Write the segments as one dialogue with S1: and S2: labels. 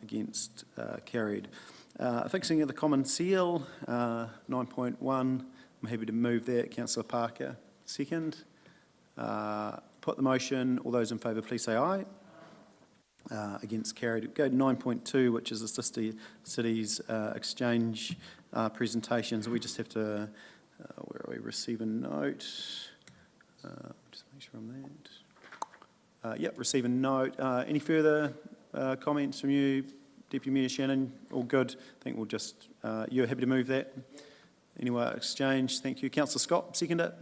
S1: Against, carried. Fixing of the common seal, 9.1. I'm happy to move that. Councillor Parker, second. Put the motion. All those in favour, please say aye. Against, carried. Go to 9.2, which is the city's exchange presentations. We just have to, where are we? Receive a note. Just make sure I'm that. Yep, receive a note. Any further comments from you, Deputy Mayor Shannon? All good. I think we'll just, you're happy to move that? Anyway, exchange. Thank you. Councillor Scott, second it.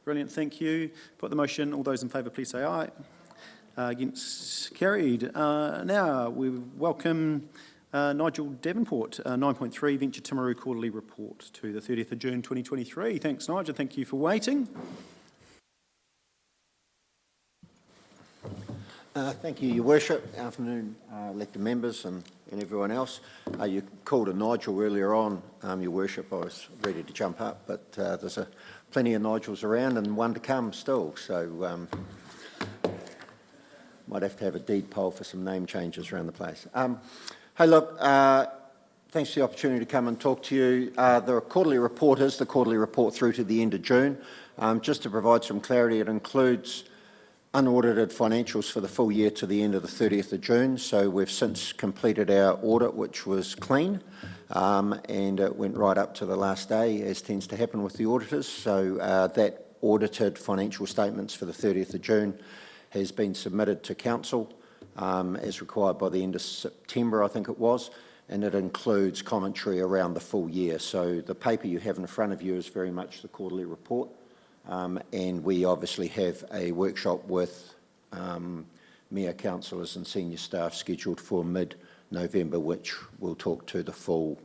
S1: Brilliant, thank you. Put the motion. All those in favour, please say aye. Against, carried. Now we welcome Nigel Davenport, 9.3 Venture Timaru Quarterly Report to the 30th of June 2023. Thanks, Nigel. Thank you for waiting.
S2: Thank you, Your Worship. Afternoon, elected members and everyone else. You called a Nigel earlier on, Your Worship. I was ready to jump up, but there's plenty of Nigels around and one to come still, so might have to have a deed poll for some name changes around the place. Hey, look, thanks for the opportunity to come and talk to you. The quarterly report is the quarterly report through to the end of June. Just to provide some clarity, it includes unaudited financials for the full year to the end of the 30th of June. So we've since completed our audit, which was clean, and it went right up to the last day, as tends to happen with the auditors. So that audited financial statements for the 30th of June has been submitted to Council as required by the end of September, I think it was, and it includes commentary around the full year. So the paper you have in front of you is very much the quarterly report. And we obviously have a workshop with Mayor, councillors and senior staff scheduled for mid-November, which will talk to the full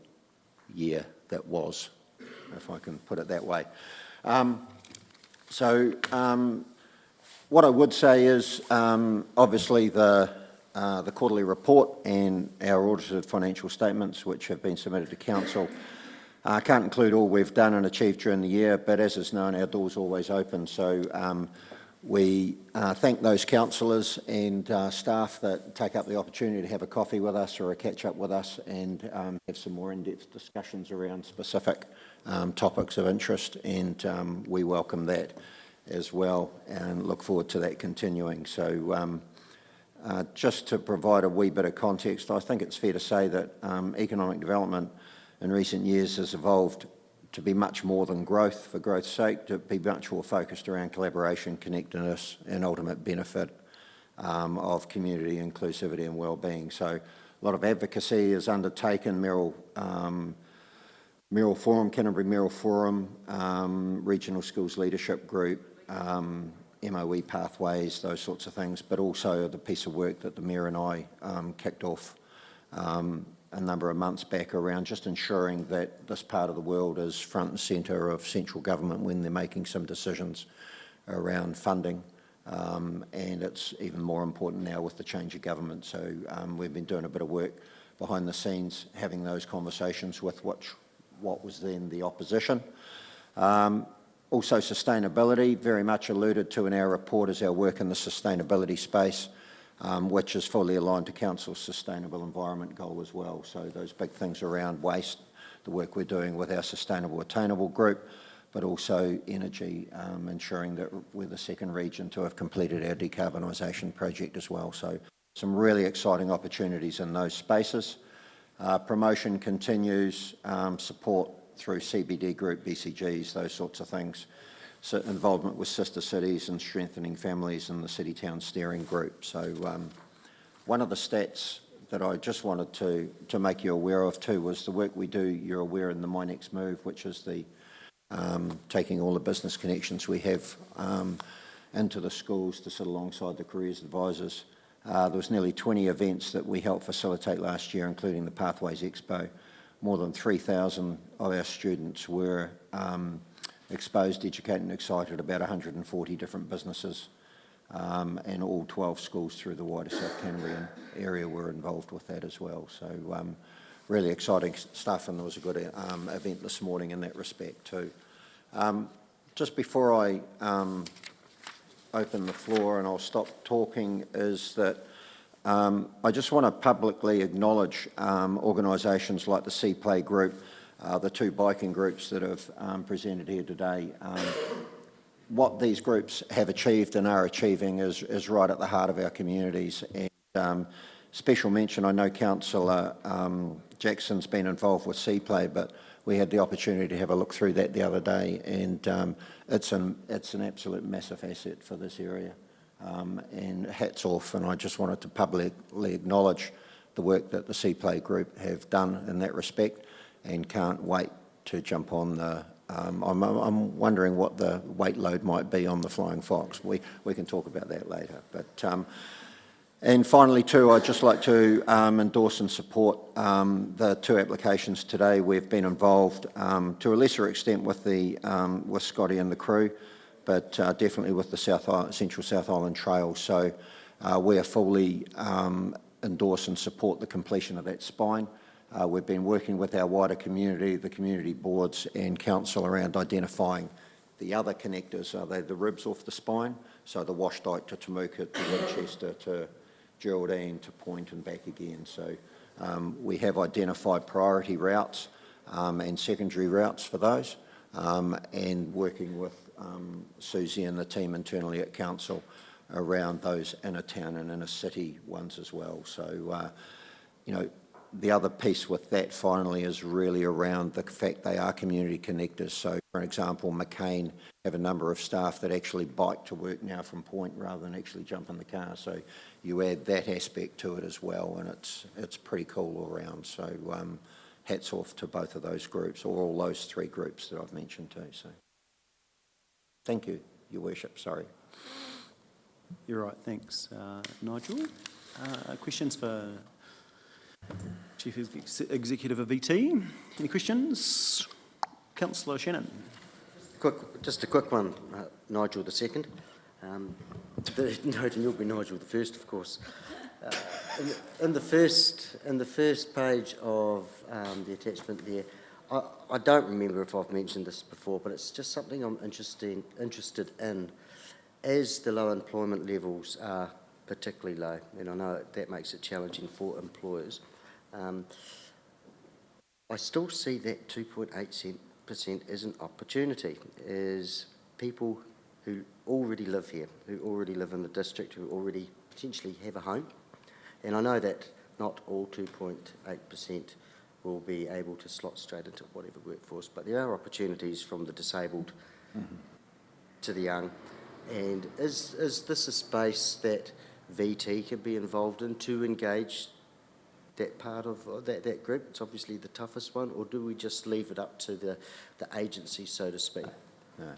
S2: year that was, if I can put it that way. What I would say is obviously the quarterly report and our audited financial statements, which have been submitted to Council, can't include all we've done and achieved during the year, but as is known, our door's always open. So we thank those councillors and staff that take up the opportunity to have a coffee with us or a catch-up with us and have some more in-depth discussions around specific topics of interest, and we welcome that as well and look forward to that continuing. So just to provide a wee bit of context, I think it's fair to say that economic development in recent years has evolved to be much more than growth for growth's sake, to be much more focused around collaboration, connectedness and ultimate benefit of community inclusivity and wellbeing. So a lot of advocacy is undertaken. Mayoral Forum, Canterbury Mayoral Forum, Regional Schools Leadership Group, MOE pathways, those sorts of things, but also the piece of work that the Mayor and I kicked off a number of months back around just ensuring that this part of the world is front and centre of central government when they're making some decisions around funding, and it's even more important now with the change of government. So we've been doing a bit of work behind the scenes, having those conversations with what was then the opposition. Also sustainability, very much alluded to in our report, is our work in the sustainability space, which is fully aligned to Council's sustainable environment goal as well. So those big things around waste, the work we're doing with our Sustainable Attainable group, but also energy, ensuring that we're the second region to have completed our decarbonisation project as well. So some really exciting opportunities in those spaces. Promotion continues, support through CBD group, BCGs, those sorts of things. So involvement with sister cities and strengthening families in the City Town Steering Group. So one of the stats that I just wanted to make you aware of too was the work we do, you're aware, in the My Next Move, which is the taking all the business connections we have into the schools to sit alongside the careers advisors. There was nearly 20 events that we helped facilitate last year, including the Pathways Expo. More than 3,000 of our students were exposed, educated and excited about 140 different businesses, and all 12 schools through the wider South Canterbury area were involved with that as well. So really exciting stuff, and there was a good event this morning in that respect too. Just before I open the floor and I'll stop talking, is that I just want to publicly acknowledge organisations like the Sea Play Group, the two biking groups that have presented here today. What these groups have achieved and are achieving is right at the heart of our communities. And special mention, I know Councillor Jackson's been involved with Sea Play, but we had the opportunity to have a look through that the other day, and it's an absolute massive asset for this area. And hats off, and I just wanted to publicly acknowledge the work that the Sea Play Group have done in that respect, and can't wait to jump on the I'm wondering what the weight load might be on the Flying Fox. We can talk about that later. But and finally too, I'd just like to endorse and support the two applications today. We've been involved to a lesser extent with with Scotty and the crew, but definitely with the Central South Island Trail. So we are fully endorse and support the completion of that spine. We've been working with our wider community, the community boards and council around identifying the other connectors. Are they the ribs off the spine? So the Wash Dyke to Temuka, to Winchester, to Geraldine, to Point and back again. So we have identified priority routes and secondary routes for those, and working with Susie and the team internally at council around those inner town and inner city ones as well. So, you know, the other piece with that finally is really around the fact they are community connectors. So, for example, McCain have a number of staff that actually bike to work now from Point rather than actually jump in the car. So you add that aspect to it as well, and it's pretty cool all around. So hats off to both of those groups, or all those three groups that I've mentioned too. So thank you, Your Worship. Sorry.
S1: You're right, thanks, Nigel. Questions for Chief Executive of VT? Any questions? Councillor Shannon.
S3: Just a quick one, Nigel the second. Noting you'll be Nigel the first, of course. In the first page of the attachment there, I don't remember if I've mentioned this before, but it's just something I'm interested in. As the low employment levels are particularly low, and I know that makes it challenging for employers, I still see that 2.8% as an opportunity, as people who already live here, who already live in the district, who already potentially have a home. And I know that not all 2.8% will be able to slot straight into whatever workforce, but there are opportunities from the disabled to the young. And is this a space that VT can be involved in to engage that part of that group? It's obviously the toughest one, or do we just leave it up to the agency, so to speak?
S2: No.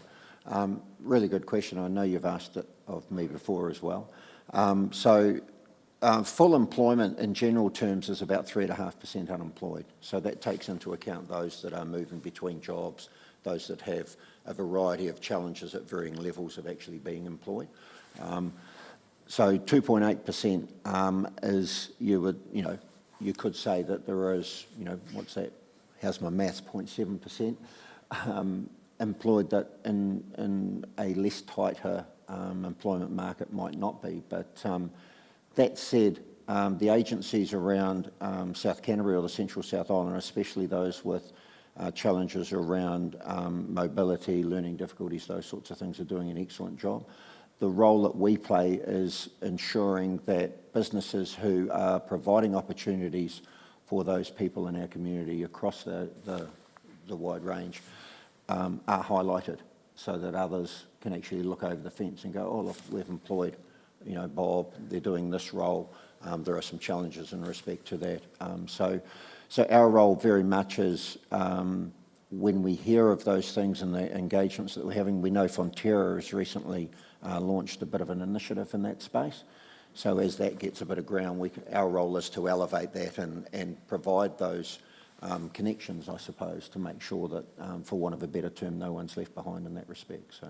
S2: Really good question. I know you've asked it of me before as well. Full employment in general terms is about 3.5% unemployed. So that takes into account those that are moving between jobs, those that have a variety of challenges at varying levels of actually being employed. So 2.8% is, you could say that there is, what's that? How's my maths? 0.7% employed that in a less tighter employment market might not be. But that said, the agencies around South Canterbury or the Central South Island, especially those with challenges around mobility, learning difficulties, those sorts of things, are doing an excellent job. The role that we play is ensuring that businesses who are providing opportunities for those people in our community across the wide range are highlighted, so that others can actually look over the fence and go, oh, look, we've employed, Bob, they're doing this role. There are some challenges in respect to that. So our role very much is when we hear of those things and the engagements that we're having. We know Fonterra has recently launched a bit of an initiative in that space. So as that gets a bit of ground, our role is to elevate that and provide those connections, I suppose, to make sure that, for want of a better term, no one's left behind in that respect. So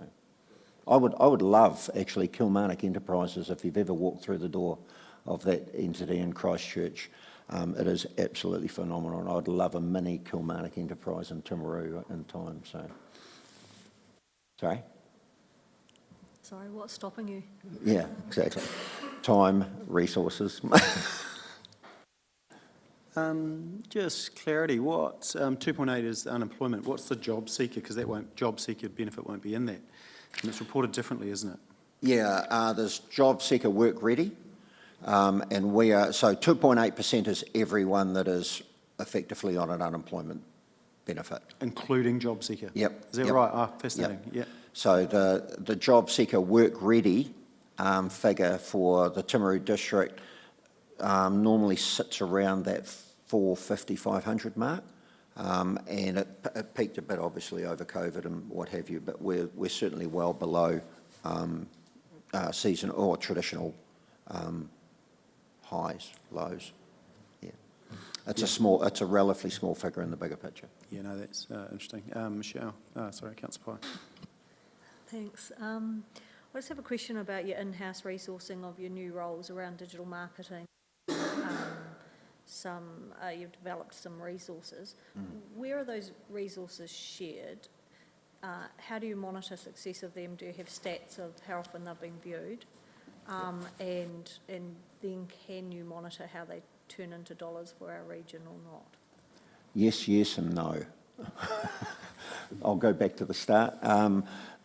S2: I would love, actually, Kilmarnock Enterprises, if you've ever walked through the door of that entity in Christchurch, it is absolutely phenomenal, and I'd love a mini Kilmarnock Enterprise in Timaru in time. So, sorry?
S4: Sorry, what's stopping you?
S2: Yeah, exactly. Time, resources.
S1: Just clarity, what, 2.8 is unemployment, what's the job seeker? Because that won't, job seeker benefit won't be in that. And it's reported differently, isn't it?
S2: Yeah, there's job seeker work ready, and we are, so 2.8% is everyone that is effectively on an unemployment benefit.
S1: Including job seeker?
S2: Yep.
S1: Is that
S2: yep,
S1: right? Ah, fascinating,
S2: yep.
S1: yeah.
S2: So the job seeker work ready figure for the Timaru district normally sits around that 450, 500 mark. And it peaked a bit obviously over COVID and what have you, but we're certainly well below season or traditional highs, lows. Yeah, it's a relatively small figure in the bigger picture.
S1: Yeah, no, that's interesting. Michelle, sorry, Councillor Pye.
S4: Thanks. I just have a question about your in-house resourcing of your new roles around digital marketing. You've developed some resources. Where are those resources shared? How do you monitor success of them? Do you have stats of how often they've been viewed? And then can you monitor how they turn into dollars for our region or not?
S2: Yes, yes and no. I'll go back to the start.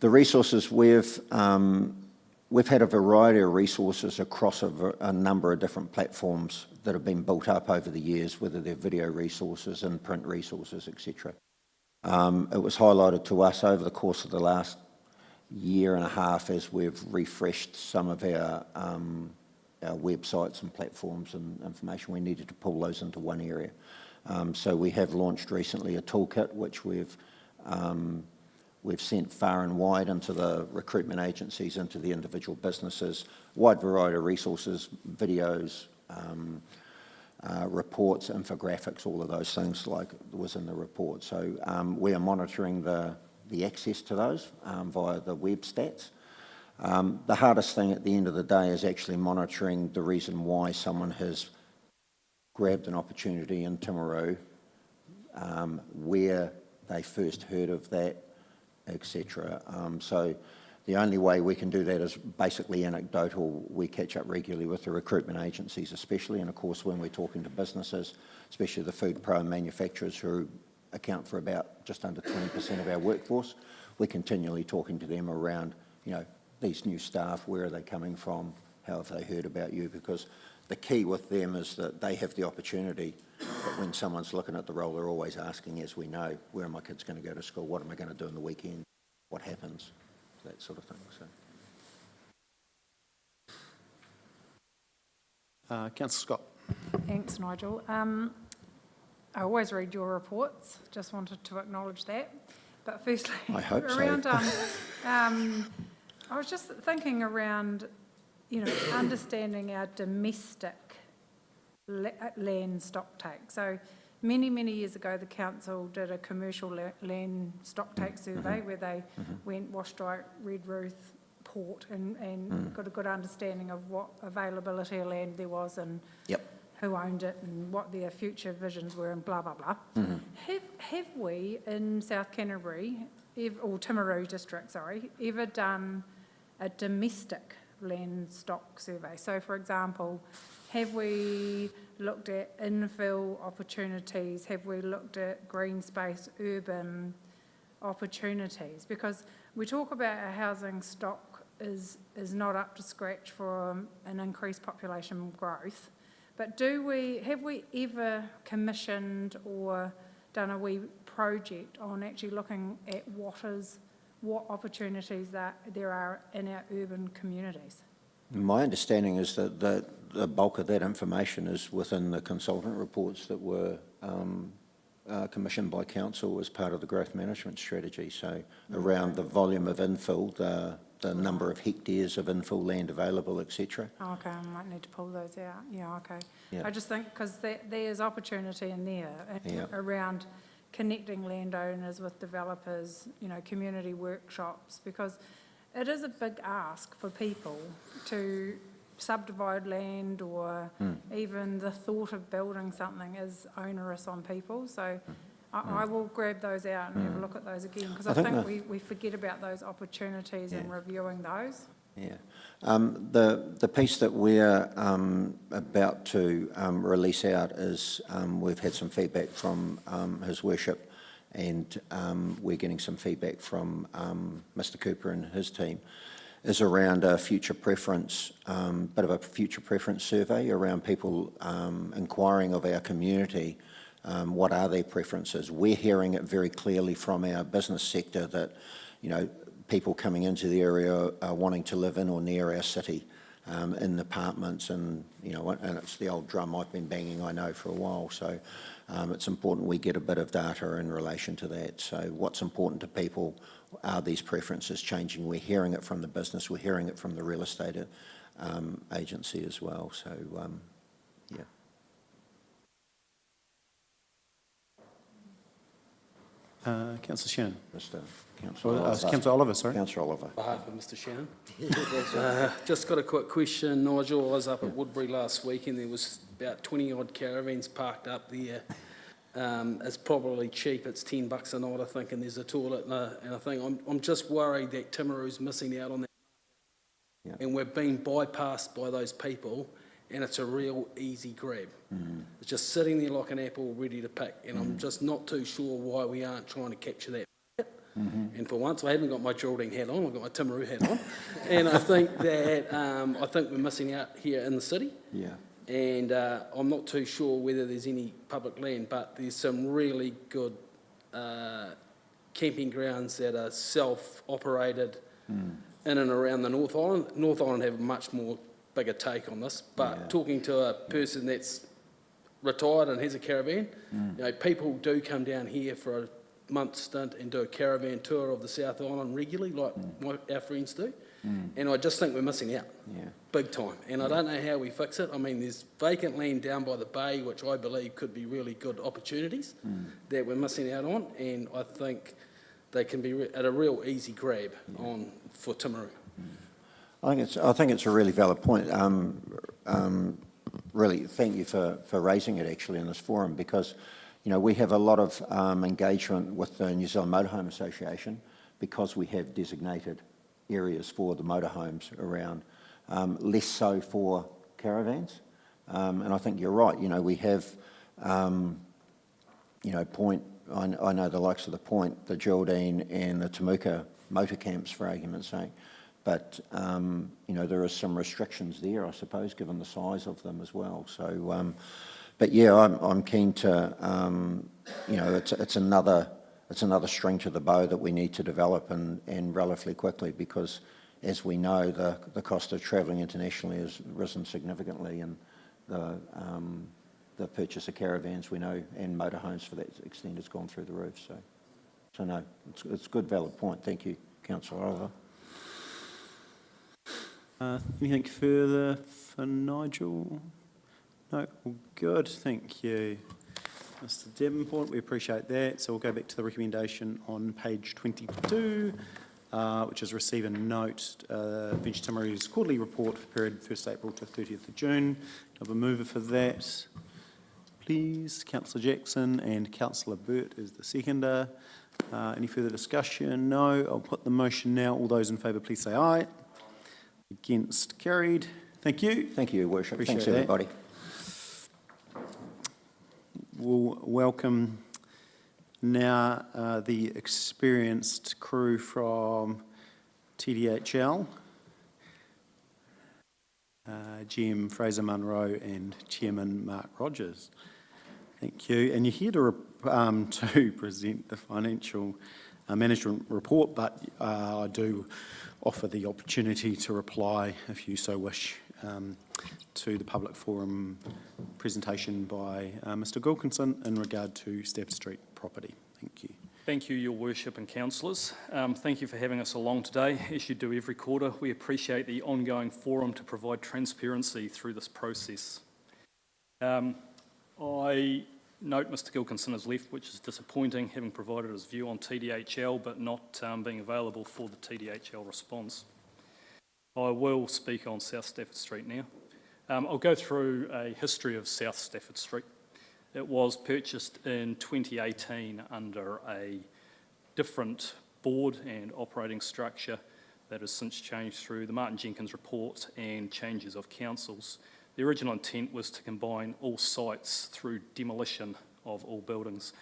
S2: The resources we've had a variety of resources across a number of different platforms that have been built up over the years, whether they're video resources and print resources, etc. It was highlighted to us over the course of the last year and a half as we've refreshed some of our websites and platforms and information. We needed to pull those into one area. So we have launched recently a toolkit which we've sent far and wide into the recruitment agencies, into the individual businesses, wide variety of resources, videos, reports, infographics, all of those things like was in the report. So we are monitoring the access to those via the web stats. The hardest thing at the end of the day is actually monitoring the reason why someone has grabbed an opportunity in Timaru, where they first heard of that, etc. So the only way we can do that is basically anecdotal. We catch up regularly with the recruitment agencies especially, and of course when we're talking to businesses, especially the food pro and manufacturers who account for about just under 20% of our workforce, we're continually talking to them around, you know, these new staff, where are they coming from, how have they heard about you, because the key with them is that they have the opportunity, but when someone's looking at the role, they're always asking, as we know, where are my kids going to go to school, what am I going to do on the weekend, what happens, that sort of thing. So.
S1: Councillor Scott.
S5: Thanks, Nigel. I always read your reports, just wanted to acknowledge that. But firstly,
S2: I hope
S5: around,
S2: so.
S5: I was just thinking around, you know, understanding our domestic land stock take. So many, many years ago, the council did a commercial land stock take survey where they went Washdyke, Redruth, Port, and got a good understanding of what availability of land there was and who owned it and what their future visions were and blah, blah, blah. Have we in South Canterbury, or Timaru district, sorry, ever done a domestic land stock survey? So, for example, have we looked at infill opportunities? Have we looked at green space, urban opportunities? Because we talk about our housing stock is not up to scratch for an increased population growth, but have we ever commissioned or done a wee project on actually looking at what opportunities that there are in our urban communities?
S2: My understanding is that the bulk of that information is within the consultant reports that were commissioned by council as part of the growth management strategy. So around the volume of infill, the number of hectares of infill land available, etc.
S5: Oh, okay, I might need to pull those out. Yeah, okay.
S2: Yeah.
S5: I just think because there's opportunity in there around connecting landowners with developers, you know, community workshops, because it is a big ask for people to subdivide land, or even the thought of building something is onerous on people. So I will grab those out and have a look at those again, because I think we forget about those opportunities and reviewing those.
S2: Yeah. The piece that we're about to release out is, we've had some feedback from His Worship, and we're getting some feedback from Mr Cooper and his team, is around a future preference, bit of a future preference survey around people inquiring of our community, what are their preferences. We're hearing it very clearly from our business sector that, you know, people coming into the area are wanting to live in or near our city, in apartments, and, you know, and it's the old drum I've been banging, I know, for a while. So it's important we get a bit of data in relation to that. So what's important to people, are these preferences changing? We're hearing it from the business, we're hearing it from the real estate agency as well. So, yeah.
S1: Councillor Shannon.
S2: Councillor
S1: Oliver, sorry.
S2: Councillor Oliver.
S6: On behalf of Mr Shannon. Just got a quick question, Nigel. I was up at Woodbury last week and there was about 20 odd caravans parked up there. It's probably cheap, it's $10 a night, I think, and there's a toilet and I think I'm just worried that Timaru's missing out on that.
S2: Yeah.
S6: And we're being bypassed by those people, and it's a real easy grab. It's just sitting there like an apple ready to pick, and I'm just not too sure why we aren't trying to capture that market. And for once, I haven't got my Geraldine hat on, I've got my Timaru hat on. And I think that, I think we're missing out here in the city.
S2: Yeah.
S6: And I'm not too sure whether there's any public land, but there's some really good camping grounds that are self-operated in and around the North Island. North Island have a much more bigger take on this, but
S2: Yeah.
S6: talking to a person that's retired and has a caravan, you know, people do come down here for a month stint and do a caravan tour of the South Island regularly, like our friends do. And I just think we're missing out,
S2: Yeah.
S6: big time. And I don't know how we fix it. I mean, there's vacant land down by the bay, which I believe could be really good opportunities that we're missing out on. And I think they can be at a real easy grab on for Timaru.
S2: I think it's a really valid point. Really, thank you for raising it actually in this forum, because, you know, we have a lot of engagement with the New Zealand Motorhome Association because we have designated areas for the motorhomes around, less so for caravans. And I think you're right. You know, we have, you know, Point. I know the likes of the Point, the Geraldine, and the Temuka motor camps, for argument's sake. But, you know, there are some restrictions there, I suppose, given the size of them as well. So, but yeah, I'm keen to, you know, it's another string to the bow that we need to develop and relatively quickly, because, as we know, the cost of travelling internationally has risen significantly, and the purchase of caravans, we know, and motorhomes for that extent has gone through the roof. So no, it's a good, valid point. Thank you, Councillor Oliver.
S1: Anything further for Nigel? No, all good, thank you. Mr Davenport, we appreciate that. So we'll go back to the recommendation on page 22, which is receive and note Venture Timaru's quarterly report for the period 1st April to 30th of June. Do I have a mover for that? Please, Councillor Jackson, and Councillor Burt is the seconder. Any further discussion? No. I'll put the motion now. All those in favour, please say aye. Against, carried. Thank you.
S2: Thank you, Your Worship.
S1: Appreciate
S2: Thanks,
S1: that.
S2: everybody.
S1: We'll welcome now the experienced crew from TDHL, GM Fraser Munro and Chairman Mark Rogers. Thank you. And you're here to present the financial management report, but I do offer the opportunity to reply, if you so wish, to the public forum presentation by Mr Wilkinson in regard to Stafford Street property. Thank you.
S7: Thank you, Your Worship and Councillors. Thank you for having us along today. As you do every quarter, we appreciate the ongoing forum to provide transparency through this process. I note Mr Gilkinson has left, which is disappointing, having provided his view on TDHL but not being available for the TDHL response. I will speak on South Stafford Street now. I'll go through a history of South Stafford Street. It was purchased in 2018 under a different board and operating structure that has since changed through the Martin Jenkins report and changes of councils. The original intent was to combine all sites through demolition of all buildings.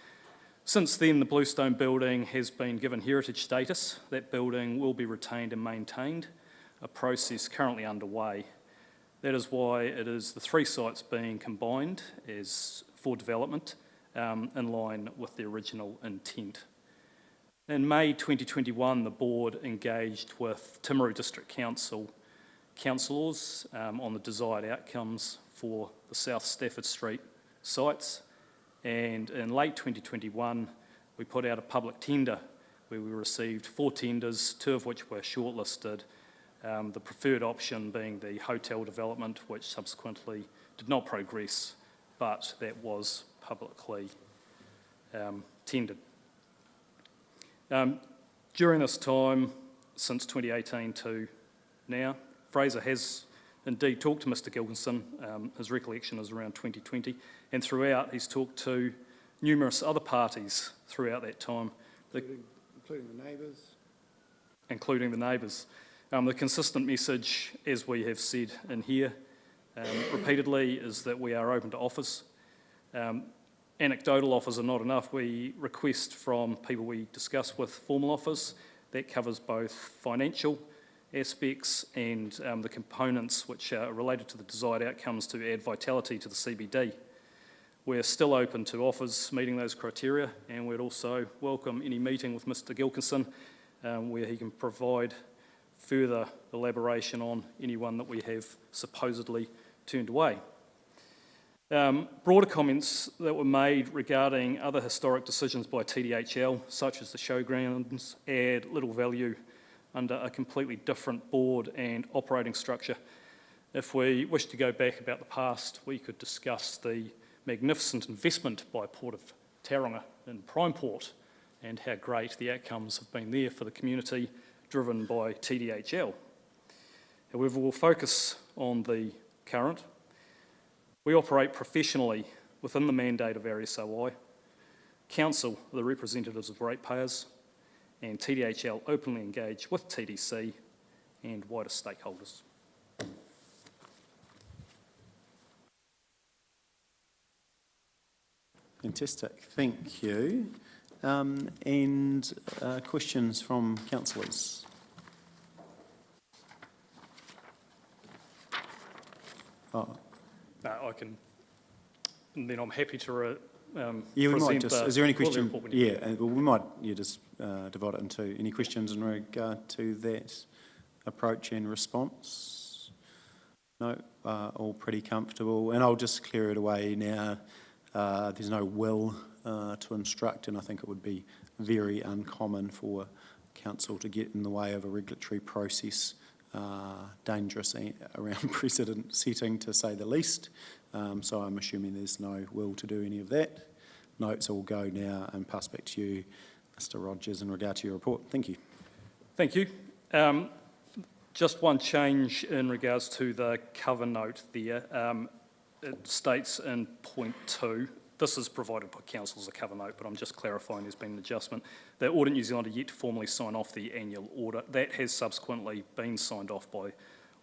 S7: Since then, the Bluestone building has been given heritage status. That building will be retained and maintained, a process currently underway. That is why it is the 3 sites being combined as for development in line with the original intent. In May 2021, the board engaged with Timaru District Council councillors on the desired outcomes for the South Stafford Street sites, and in late 2021 we put out a public tender where we received 4 tenders, 2 of which were shortlisted, the preferred option being the hotel development, which subsequently did not progress, but that was publicly tendered. During this time, since 2018 to now, Fraser has indeed talked to Mr Gilkinson. His recollection is around 2020, and throughout he's talked to numerous other parties throughout that time.
S8: Including the neighbours?
S7: Including the neighbours. The consistent message, as we have said in here repeatedly, is that we are open to offers. Anecdotal offers are not enough. We request from people we discuss with formal offers. That covers both financial aspects and the components which are related to the desired outcomes to add vitality to the CBD. We're still open to offers meeting those criteria, and we'd also welcome any meeting with Mr Gilkinson where he can provide further elaboration on anyone that we have supposedly turned away. Broader comments that were made regarding other historic decisions by TDHL, such as the showgrounds, add little value under a completely different board and operating structure. If we wish to go back about the past, we could discuss the magnificent investment by Port of Tauranga in Primeport and how great the outcomes have been there for the community, driven by TDHL. However, we'll focus on the current. We operate professionally within the mandate of our SOI. Council are the representatives of ratepayers, and TDHL openly engage with TDC and wider stakeholders.
S1: Fantastic, thank you. And questions from councillors?
S7: I can, and then I'm happy to
S1: Yeah, we might
S7: present
S1: just,
S7: the
S1: is there any
S7: quarterly
S1: question?
S7: report when you-
S1: Yeah, well, we might just divide it into any questions in regard to that approach and response? No, all pretty comfortable, and I'll just clear it away now. There's no will to instruct, and I think it would be very uncommon for council to get in the way of a regulatory process, dangerous around precedent setting to say the least. So I'm assuming there's no will to do any of that. Notes all go now and pass back to you, Mr Rogers, in regard to your report. Thank you.
S7: Thank you. Just one change in regards to the cover note there. It states in point 2, this is provided by council as a cover note, but I'm just clarifying there's been an adjustment, that Audit New Zealand are yet to formally sign off the annual audit. That has subsequently been signed off by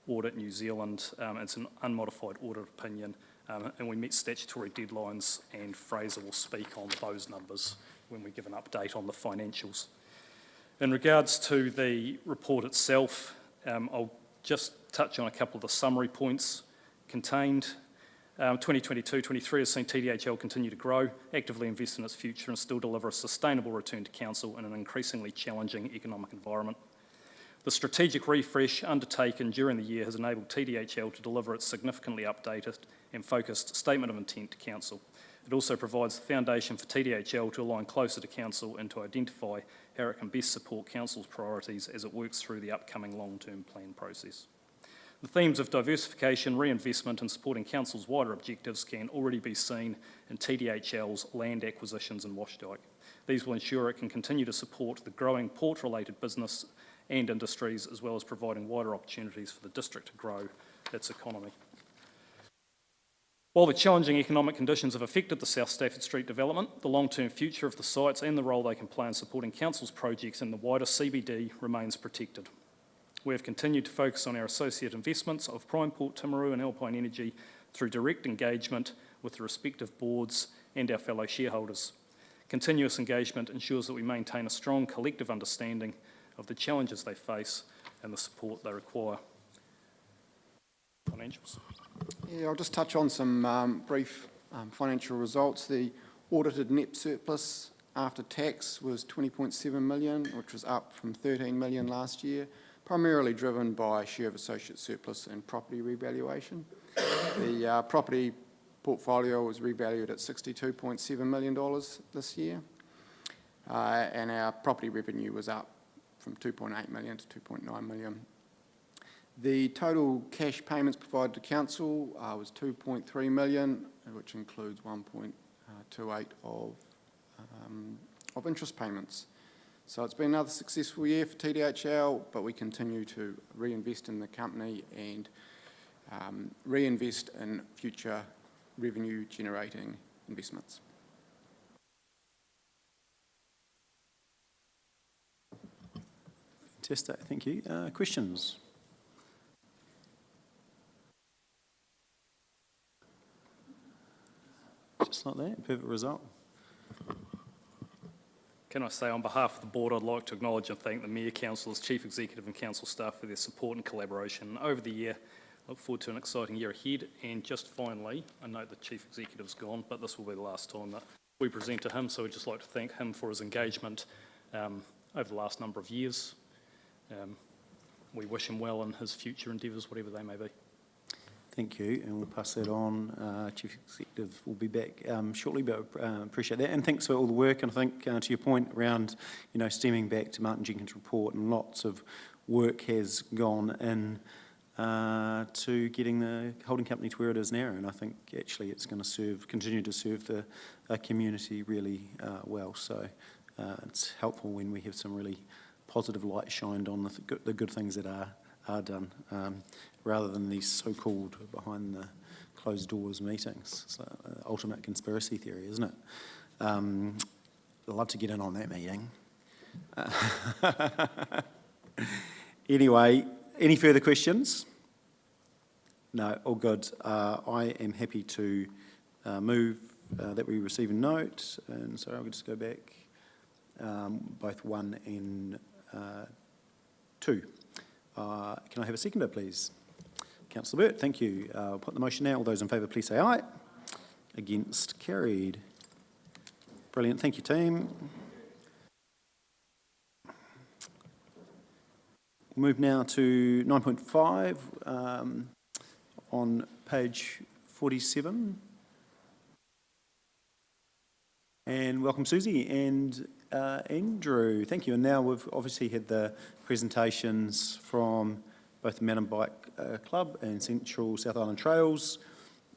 S7: Audit New Zealand. It's an unmodified audit opinion, and we met statutory deadlines, and Fraser will speak on those numbers when we give an update on the financials. In regards to the report itself, I'll just touch on a couple of the summary points contained. 2022-23 has seen TDHL continue to grow, actively invest in its future and still deliver a sustainable return to council in an increasingly challenging economic environment. The strategic refresh undertaken during the year has enabled TDHL to deliver its significantly updated and focused statement of intent to council. It also provides the foundation for TDHL to align closer to council and to identify how it can best support council's priorities as it works through the upcoming long-term plan process. The themes of diversification, reinvestment and supporting council's wider objectives can already be seen in TDHL's land acquisitions in Washdyke. These will ensure it can continue to support the growing port-related business and industries, as well as providing wider opportunities for the district to grow its economy. While the challenging economic conditions have affected the South Stafford Street development, the long-term future of the sites and the role they can play in supporting council's projects in the wider CBD remains protected. We have continued to focus on our associate investments of Prime Port Timaru and Alpine Energy through direct engagement with the respective boards and our fellow shareholders. Continuous engagement ensures that we maintain a strong collective understanding of the challenges they face and the support they require. Financials.
S8: Yeah, I'll just touch on some brief financial results. The audited net surplus after tax was 20.7 million, which was up from 13 million last year, primarily driven by share of associate surplus and property revaluation. The property portfolio was revalued at $62.7 million this year, and our property revenue was up from 2.8 million to 2.9 million. The total cash payments provided to council was 2.3 million, which includes 1.28 of interest payments. So it's been another successful year for TDHL, but we continue to reinvest in the company and reinvest in future revenue-generating investments.
S1: Fantastic, thank you. Questions? Just like that, perfect result.
S7: Can I say on behalf of the board, I'd like to acknowledge and thank the Mayor, Councillors, Chief Executive and Council staff for their support and collaboration over the year. Look forward to an exciting year ahead. And just finally, I know the Chief Executive's gone, but this will be the last time that we present to him, so we'd just like to thank him for his engagement over the last number of years. We wish him well in his future endeavours, whatever they may be.
S1: Thank you, and we'll pass that on. Chief Executive will be back shortly, but appreciate that. And thanks for all the work, and I think to your point around, stemming back to Martin Jenkins' report, and lots of work has gone in to getting the holding company to where it is now, and I think actually it's going to continue to serve the community really well. So it's helpful when we have some really positive light shined on the good things that are done, rather than these so-called behind the closed doors meetings. So ultimate conspiracy theory, isn't it? I'd love to get in on that meeting. Anyway, any further questions? No, all good. I am happy to move that we receive a note, and so I'll just go back, both 1 and 2. Can I have a seconder, please? Councillor Burt, thank you. I'll put the motion now. All those in favour, please say aye. Against, carried. Brilliant, thank you, team. We'll move now to 9.5 on page 47. And welcome, Susie and Andrew. Thank you. And now we've obviously had the presentations from both the Mountain Bike Club and Central South Island Trails,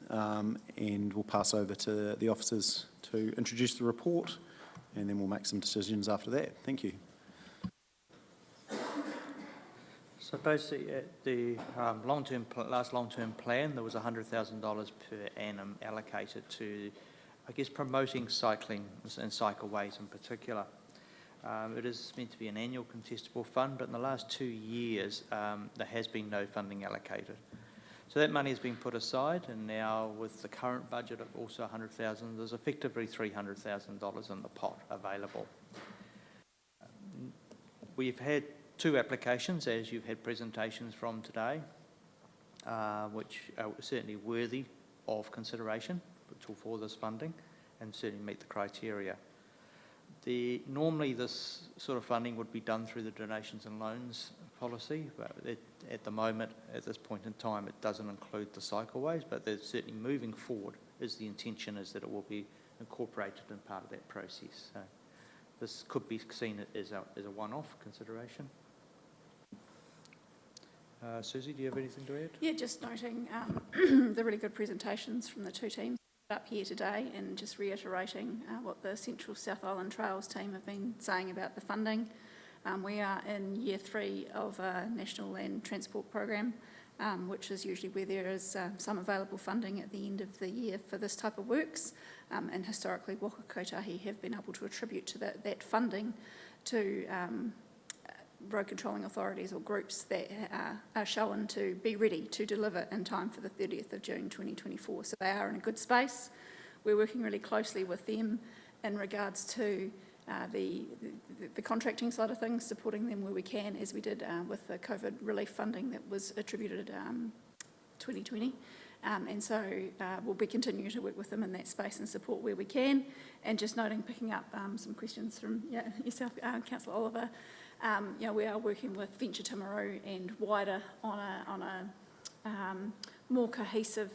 S1: and we'll pass over to the officers to introduce the report, and then we'll make some decisions after that. Thank you.
S9: So basically, at the last long-term plan, there was $100,000 per annum allocated to, I guess, promoting cycling and cycleways in particular. It is meant to be an annual contestable fund, but in the last 2 years, there has been no funding allocated. So that money has been put aside, and now with the current budget of also $100,000, there's effectively $300,000 in the pot available. We've had 2 applications, as you've had presentations from today, which are certainly worthy of consideration for this funding and certainly meet the criteria. Normally this sort of funding would be done through the donations and loans policy, but at the moment, at this point in time, it doesn't include the cycleways, but there's certainly moving forward the intention is that it will be incorporated in part of that process. So this could be seen as a one-off consideration. Susie, do you have anything to add?
S10: Yeah, just noting the really good presentations from the 2 teams up here today, and just reiterating what the Central South Island Trails team have been saying about the funding. We are in year 3 of a National Land Transport Program, which is usually where there is some available funding at the end of the year for this type of works. And historically, Waka Kotahi have been able to attribute to that funding to road controlling authorities or groups that are shown to be ready to deliver in time for the 30th of June 2024. So they are in a good space. We're working really closely with them in regards to the contracting side of things, supporting them where we can, as we did with the COVID relief funding that was attributed 2020. And so we'll be continuing to work with them in that space and support where we can. And just noting, picking up some questions from yourself, Councillor Oliver, we are working with Venture Timaru and wider on a more cohesive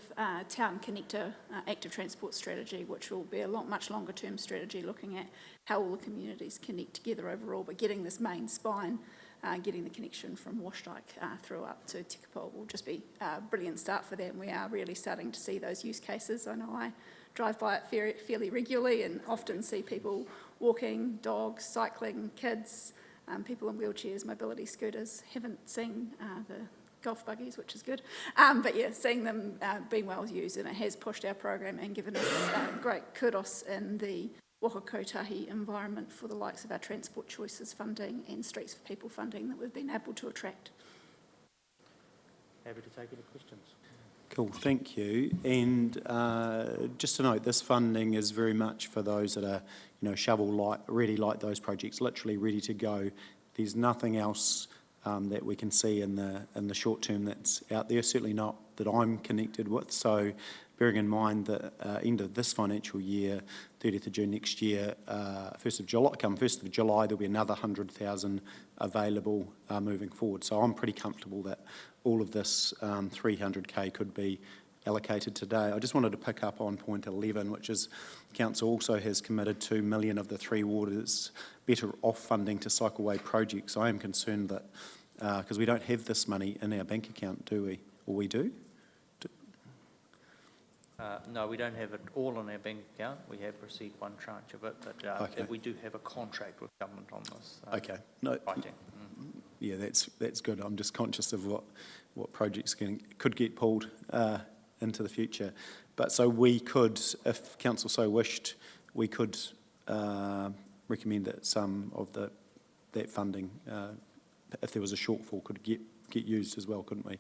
S10: town connector active transport strategy, which will be a much longer term strategy looking at how all the communities connect together overall, but getting this main spine, getting the connection from Washdyke through up to Tekapo will just be a brilliant start for that, and we are really starting to see those use cases. I know I drive by it fairly regularly and often see people walking, dogs, cycling, kids, people in wheelchairs, mobility scooters. Haven't seen the golf buggies, which is good. But yeah, seeing them being well used, and it has pushed our program and given us great kudos in the Waka Kotahi environment for the likes of our Transport Choices funding and Streets for People funding that we've been able to attract.
S9: Happy to take any questions.
S1: Cool, thank you. And just to note, this funding is very much for those that are, shovel-light, ready like those projects, literally ready to go. There's nothing else that we can see in the short term that's out there, certainly not that I'm connected with. So bearing in mind that end of this financial year, 30th of June next year, 1st of July, there'll be another 100,000 available moving forward. So I'm pretty comfortable that all of this 300k could be allocated today. I just wanted to pick up on point 11, which is Council also has committed 2 million of the Three Waters Better Off funding to cycleway projects. I am concerned that, because we don't have this money in our bank account, do we? Or we do?
S9: No, we don't have it all on our bank account. We have received one tranche of it, but
S1: Okay.
S9: we do have a contract with government on this.
S1: Okay. No.
S9: Writing.
S1: Yeah, that's good. I'm just conscious of what projects could get pulled into the future. But so we could, if council so wished, we could recommend that some of that funding, if there was a shortfall, could get used as well, couldn't we?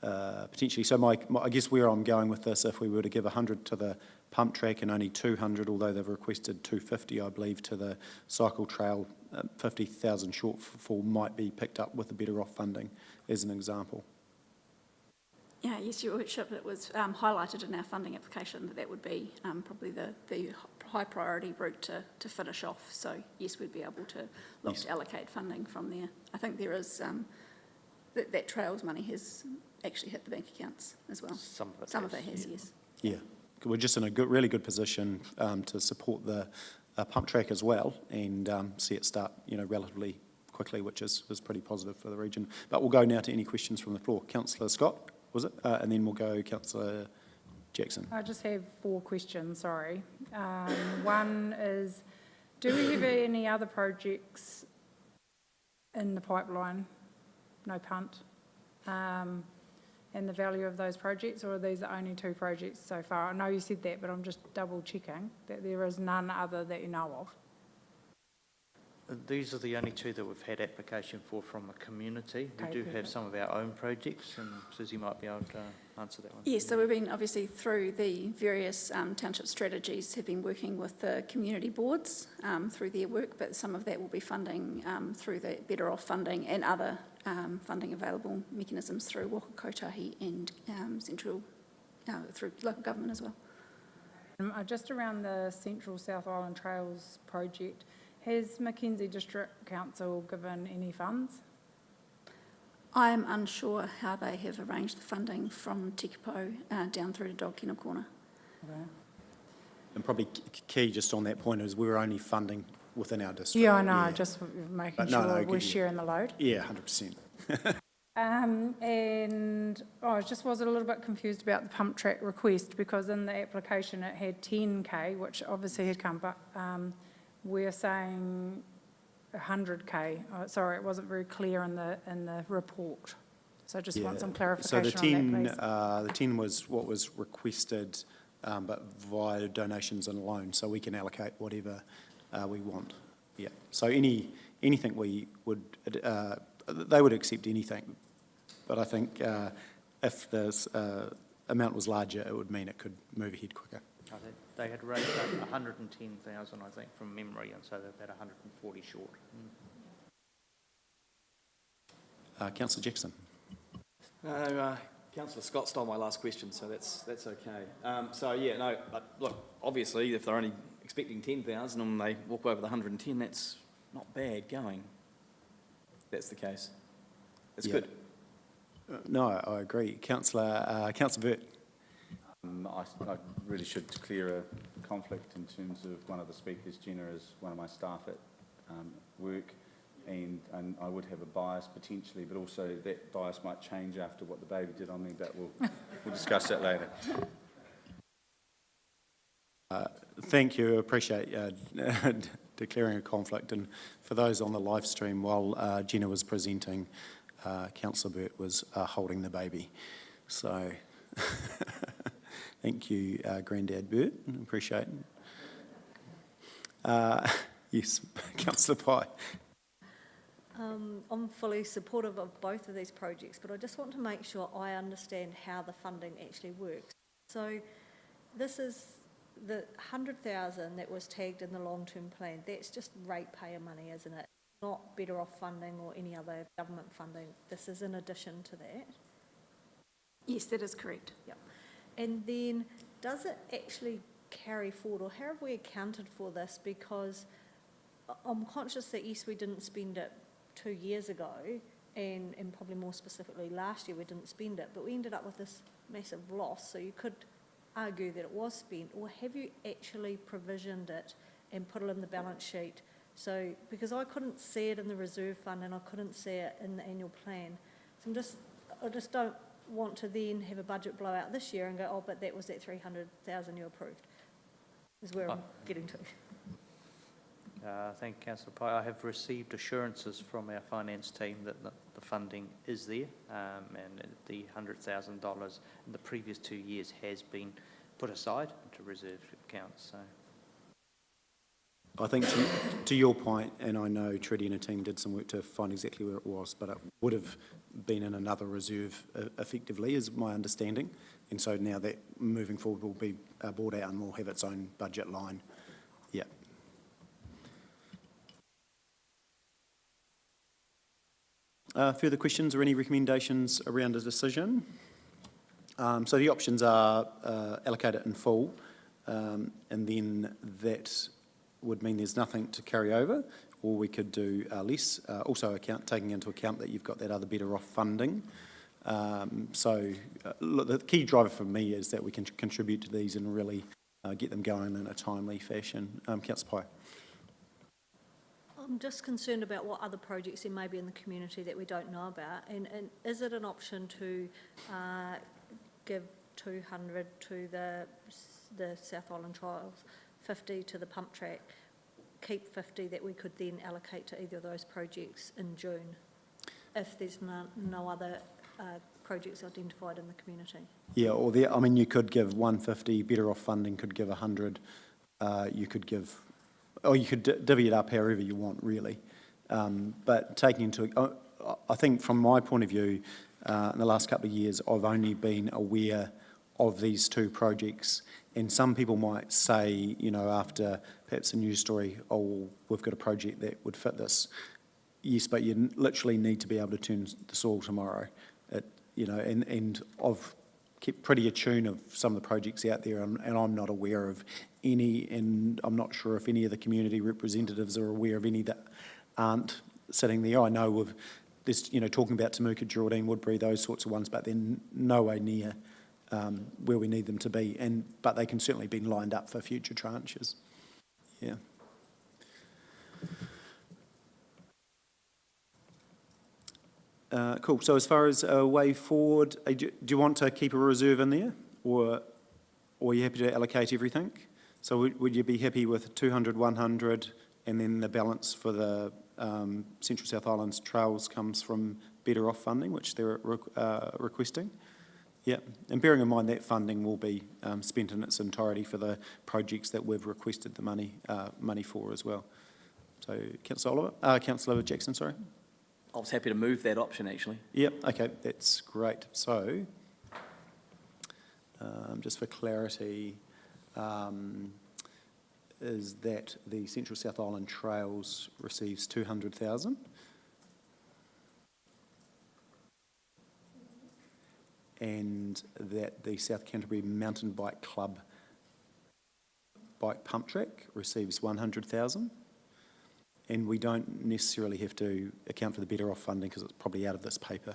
S1: Potentially. So I guess where I'm going with this, if we were to give 100 to the pump track and only 200, although they've requested 250, I believe, to the cycle trail, 50,000 shortfall might be picked up with the Better Off funding, as an example.
S10: Yeah, yes, Your Worship, it was highlighted in our funding application that would be probably the high priority route to finish off. So yes, we'd be able to look to allocate funding from there. I think there is, that Trails money has actually hit the bank accounts as well.
S9: Some of it
S10: has, yes.
S1: Yeah, we're just in a really good position to support the pump track as well, and see it start, relatively quickly, which is pretty positive for the region. But we'll go now to any questions from the floor. Councillor Scott, was it? And then we'll go Councillor Jackson.
S5: I just have 4 questions, sorry. One is, do we have any other projects in the pipeline? No punt. And the value of those projects, or are these the only 2 projects so far? I know you said that, but I'm just double checking that there is none other that you know of.
S9: These are the only 2 that we've had application for from a community.
S5: Okay,
S9: We do have
S5: perfect.
S9: some of our own projects, and Susie might be able to answer that one.
S10: Yes, so we've been obviously through the various township strategies, have been working with the community boards through their work, but some of that will be funding through the Better Off funding and other funding available mechanisms through Waka Kotahi and central, through local government as well.
S5: Just around the Central South Island Trails project, has Mackenzie District Council given any funds?
S10: I am unsure how they have arranged the funding from Tekapo down through to Dog Kennel Corner.
S5: Okay.
S1: And probably key just on that point is we're only funding within our district.
S5: Yeah, I know, just making
S1: But no,
S5: sure
S1: good,
S5: we're
S1: yeah.
S5: sharing the load.
S1: Yeah, 100%.
S5: And I just was a little bit confused about the pump track request, because in the application it had 10k, which obviously had come, but we're saying 100k. Sorry, it wasn't very clear in the report. So I just want some clarification on that, please.
S1: The 10 was what was requested, but via donations and loans, so we can allocate whatever we want. Yeah. So any anything we would, they would accept anything. But I think if this amount was larger, it would mean it could move ahead quicker.
S9: They had raised up 110,000, I think, from memory, and so they're about 140 short.
S1: Councillor Jackson.
S11: No, Councillor Scott stole my last question, so that's okay. So yeah, no, look, obviously, if they're only expecting 10,000 and they walk over the 110, that's not bad going. That's the case. It's good.
S1: No, I agree. Councillor Burt.
S12: I really should clear a conflict in terms of one of the speakers. Gina is one of my staff at work, and I would have a bias potentially, but also that bias might change after what the baby did on me, but we'll discuss that later.
S1: Thank you. I appreciate declaring a conflict. And for those on the live stream, while Gina was presenting, Councillor Burt was holding the baby. So thank you, Grandad Burt. Appreciate it. Yes, Councillor Pye.
S4: I'm fully supportive of both of these projects, but I just want to make sure I understand how the funding actually works. So this is the 100,000 that was tagged in the long-term plan. That's just ratepayer money, isn't it? Not Better Off funding or any other government funding. This is in addition to that.
S10: Yes, that is correct.
S4: Yep. And then does it actually carry forward, or how have we accounted for this? Because I'm conscious that yes, we didn't spend it 2 years ago, and probably more specifically last year we didn't spend it, but we ended up with this massive loss. So you could argue that it was spent, or have you actually provisioned it and put it in the balance sheet? So, because I couldn't see it in the reserve fund and I couldn't see it in the annual plan. So I just don't want to then have a budget blowout this year and go, oh, but that was that 300,000 you approved, is where I'm getting to.
S9: Thank you, Councillor Pye. I have received assurances from our finance team that the funding is there, and the $100,000 in the previous 2 years has been put aside into reserve accounts. So,
S1: I think to your point, and I know Trudy and her team did some work to find exactly where it was, but it would have been in another reserve effectively, is my understanding. And so now that moving forward will be brought out and will have its own budget line. Yeah. Further questions or any recommendations around a decision? So the options are allocate it in full, and then that would mean there's nothing to carry over, or we could do less, also taking into account that you've got that other Better Off funding. Look, the key driver for me is that we can contribute to these and really get them going in a timely fashion. Councillor Pye.
S4: I'm just concerned about what other projects there may be in the community that we don't know about, and is it an option to give 200 to the South Island Trials, 50 to the pump track, keep 50 that we could then allocate to either of those projects in June, if there's no other projects identified in the community? Yeah, or
S1: you could give 150, Better Off funding could give 100, you could give, or you could divvy it up however you want, really. But taking into, I think from my point of view, in the last couple of years, I've only been aware of these two projects, and some people might say, after perhaps a news story, oh, well, we've got a project that would fit this. Yes, but you literally need to be able to turn the soil tomorrow. And I've kept pretty attuned of some of the projects out there, and I'm not aware of any, and I'm not sure if any of the community representatives are aware of any that aren't sitting there. I know with this, talking about Temuka, Geraldine, Woodbury, those sorts of ones, but they're nowhere near where we need them to be, but they can certainly be lined up for future tranches. Yeah. Cool. So as far as a way forward, do you want to keep a reserve in there, or are you happy to allocate everything? So would you be happy with 200, 100, and then the balance for the Central South Islands Trails comes from Better Off funding, which they're requesting? Yeah, and bearing in mind that funding will be spent in its entirety for the projects that we've requested the money for as well. So Councillor Jackson, sorry.
S11: I was happy to move that option, actually.
S1: Yep, okay, that's great. So, just for clarity, is that the Central South Island Trails receives 200,000? And that the South Canterbury Mountain Bike Club bike pump track receives 100,000? And we don't necessarily have to account for the Better Off funding because it's probably out of this paper.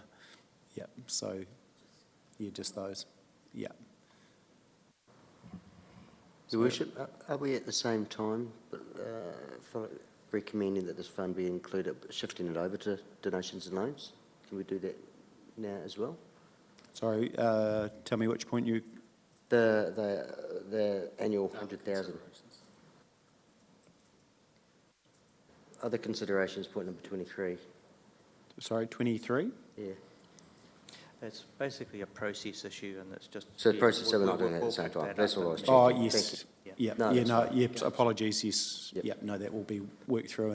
S1: Yeah, so, yeah, just those. Yeah.
S3: Your Worship, are we at the same time recommending that this fund be included, shifting it over to donations and loans? Can we do that now as well?
S1: Sorry, tell me which point you...
S3: The annual 100,000. Other considerations, point number 23.
S1: Sorry, 23?
S3: Yeah.
S9: It's basically a process issue, and it's just...
S3: So the process, so we're not doing that at the same time. That's all I was checking.
S1: Oh,
S3: Thank
S1: yes.
S3: you.
S1: Yeah,
S3: No,
S1: yeah,
S3: that's
S1: no,
S3: fine.
S1: yeah, apologies, yes.
S3: Yep.
S1: Yeah, no, that will be worked through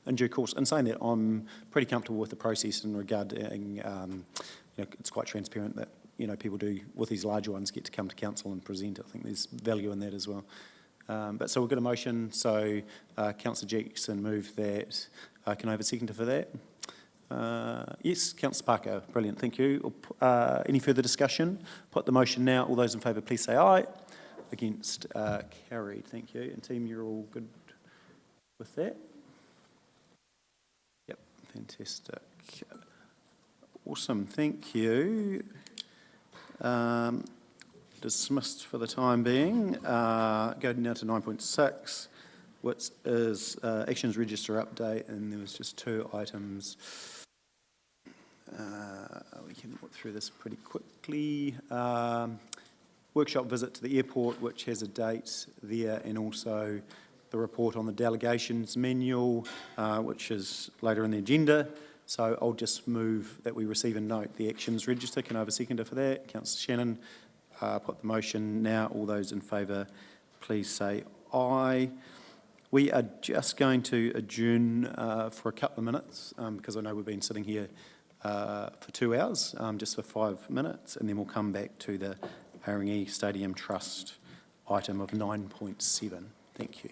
S1: in due course. In saying that, I'm pretty comfortable with the process in regarding, it's quite transparent that, people do, with these larger ones, get to come to council and present. I think there's value in that as well. But so we've got a motion, so Councillor Jackson moved that. Can I have a seconder for that? Yes, Councillor Parker, brilliant, thank you. Any further discussion? Put the motion now. All those in favour, please say aye. Against, carried, thank you. And team, you're all good with that? Yep, fantastic. Awesome, thank you. Dismissed for the time being. Go now to 9.6, which is Actions Register update, and there was just 2 items. We can walk through this pretty quickly. Workshop visit to the airport, which has a date there, and also the report on the delegations manual, which is later in the agenda. So I'll just move that we receive and note the Actions Register. Can I have a seconder for that? Councillor Shannon, put the motion now. All those in favour, please say aye. We are just going to adjourn for a couple of minutes because I know we've been sitting here for 2 hours, just for 5 minutes, and then we'll come back to the Haringey Stadium Trust item of 9.7. Thank you.